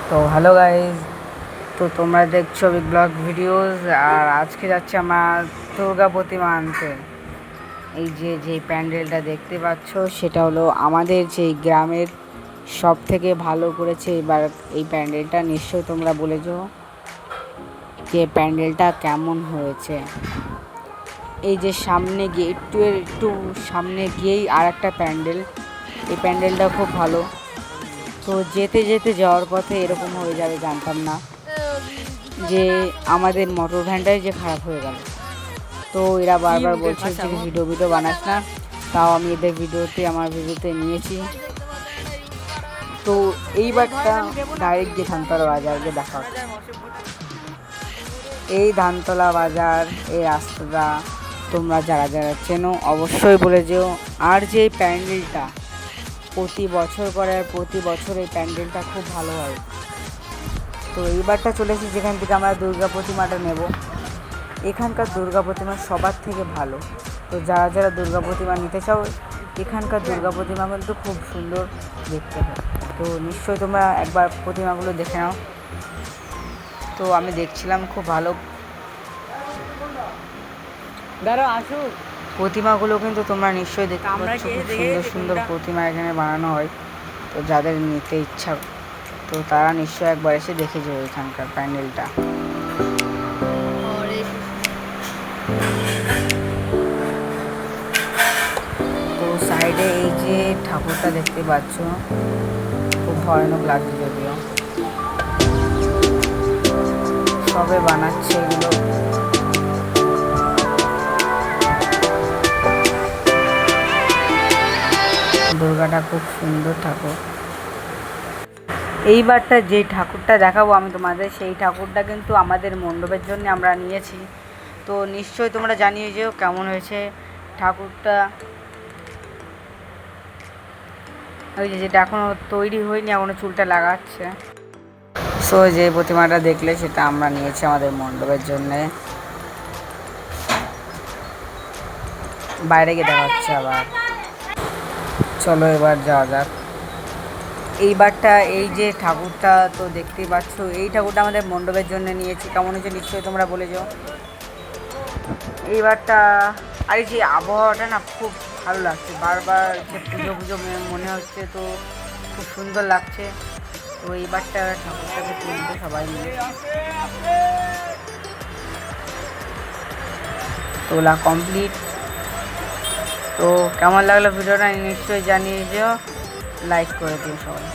তো hello guys, তো তোমরা দেখছো বিগ ব্লগ ভিডিওস। আর আজকে যাচ্ছে আমার দুর্গা প্রতিমা আনতে। এই যে প্যান্ডেলটা দেখতে পাচ্ছ, সেটা হলো আমাদের যে গ্রামের সব থেকে ভালো করেছে এবার এই প্যান্ডেলটা। নিশ্চয়ই তোমরা বলেছো যে প্যান্ডেলটা কেমন হয়েছে। এই যে সামনে গিয়ে একটু সামনে গিয়েই আর একটা প্যান্ডেল, এই প্যান্ডেলটা খুব ভালো। তো যেতে যেতে যাওয়ার পথে এরকম হয়ে যাবে জানতাম না, যে আমাদের মোটর ভ্যানটাই যে খারাপ হয়ে গেল। তো এরা বারবার বলছে যে ভিডিও বানাস না, তাও আমি এদের আমার ভিডিওতে নিয়েছি। তো এইবারটা ডাইরেক্ট গিয়ে ধানতলা বাজারকে দেখা হচ্ছে। এই ধানতলা বাজার, এই রাস্তাটা তোমরা যারা যারা চেনো অবশ্যই বলে যেও। আর যে প্যান্ডেলটা প্রতি বছর করে, আর প্রতি বছর এই প্যান্ডেলটা খুব ভালো হয়। তো এইবারটা চলে এসেছি যেখান থেকে আমরা দুর্গা প্রতিমাটা নেব। এখানকার দুর্গা প্রতিমা সবার থেকে ভালো। তো যারা যারা দুর্গা প্রতিমা নিতে চাও, এখানকার দুর্গা প্রতিমা কিন্তু খুব সুন্দর দেখতে হয়। তো নিশ্চয়ই তোমরা একবার প্রতিমাগুলো দেখে নাও। তো আমি দেখছিলাম, খুব ভালো প্রতিমাগুলো কিন্তু তোমরা নিশ্চয়ই দেখতে পাচ্ছ। খুব সুন্দর সুন্দর প্রতিমা এখানে বানানো হয়। তো যাদের নিতে ইচ্ছা, তো তারা নিশ্চয়ই একবার এসে দেখে যাবে এখানকার প্যান্ডেলটা। তো সাইডে এই যে ঠাকুরটা দেখতে পাচ্ছ, খুব ভয়ানক লাগছে, যদিও সবে বানাচ্ছে এগুলো। দুর্গাটা খুব সুন্দর ঠাকুর। এইবারটা যে ঠাকুরটা দেখাবো আমি তোমাদের, সেই ঠাকুরটা কিন্তু আমাদের মণ্ডপের জন্য আমরা নিয়েছি। তো নিশ্চয়ই তোমরা জানিয়ে যেও কেমন হয়েছে ঠাকুরটা। ওই যেটা এখনও তৈরি হয়নি, এখনও চুলটা লাগাচ্ছে। সো যে প্রতিমাটা দেখলে সেটা আমরা নিয়েছি আমাদের মণ্ডপের জন্যে। বাইরে গিয়ে দেখা হচ্ছে আবার। চলো এবার যাওয়া যাক। এইবারটা এই যে ঠাকুরটা তো দেখতেই পাচ্ছ, এই ঠাকুরটা আমাদের মণ্ডপের জন্য নিয়েছি। কেমন হয়েছে নিশ্চয়ই তোমরা বলে যাও। এইবারটা আর এই যে আবহাওয়াটা না খুব ভালো লাগছে, বারবার যে পুজো পুজো মনে হচ্ছে, তো খুব সুন্দর লাগছে। তো এইবারটা ঠাকুরটাকে তুলতে সবাই মিলে তোলা কমপ্লিট। তো কেমন লাগলো ভিডিওটা নিশ্চয়ই জানিয়ে যেও, লাইক করে দিও সবাই।